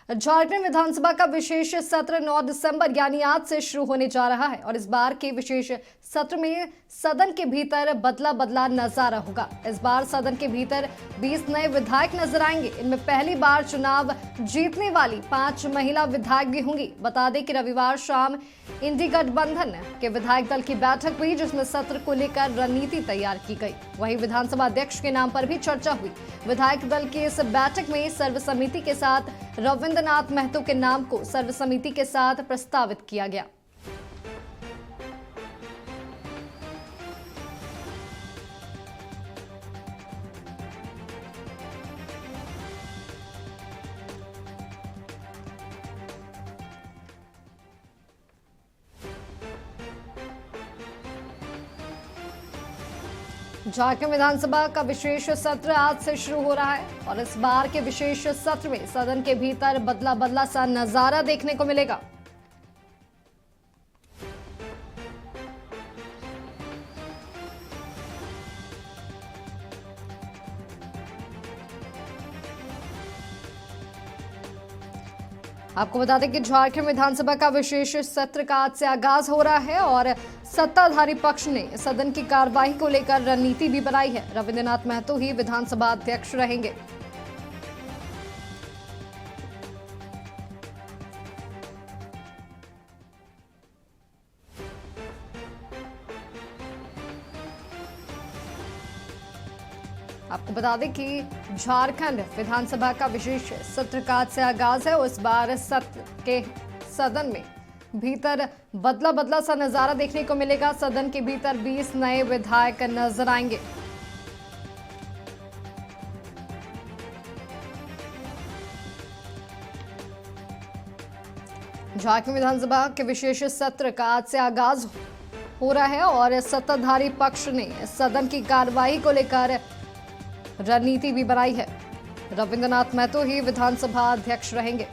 झारखंड विधानसभा का विशेष सत्र 9 दिसंबर यानी आज से शुरू होने जा रहा है और इस बार के विशेष सत्र में सदन के भीतर बदला बदला नजारा होगा। इस बार सदन के भीतर 20 नए विधायक नजर आएंगे। इनमें पहली बार चुनाव जीतने वाली 5 महिला विधायक भी होंगी। बता दें कि रविवार शाम इंडी गठबंधन के विधायक दल की बैठक हुई, जिसमें सत्र को लेकर रणनीति तैयार की गई। वहीं विधानसभा अध्यक्ष के नाम पर भी चर्चा हुई। विधायक दल की इस बैठक में सर्वसम्मति के साथ रविंद्रनाथ महतो के नाम को सर्वसम्मति के साथ प्रस्तावित किया गया। झारखंड विधानसभा का विशेष सत्र आज से शुरू हो रहा है और इस बार के विशेष सत्र में सदन के भीतर बदला बदला सा नजारा देखने को मिलेगा। आपको बता दें कि झारखंड विधानसभा का विशेष सत्र का आज से आगाज हो रहा है और सत्ताधारी पक्ष ने सदन की कार्यवाही को लेकर रणनीति भी बनाई है। रविंद्रनाथ महतो ही विधानसभा अध्यक्ष रहेंगे। आपको बता दें कि झारखंड विधानसभा का विशेष सत्र का आज से आगाज है और इस बार सत्र के सदन में भीतर बदला बदला सा नजारा देखने को मिलेगा। सदन के भीतर 20 नए विधायक नजर आएंगे। झारखंड विधानसभा के विशेष सत्र का आज से आगाज हो रहा है और सत्ताधारी पक्ष ने सदन की कार्यवाही को लेकर रणनीति भी बनाई है। रविंद्रनाथ महतो ही विधानसभा अध्यक्ष रहेंगे।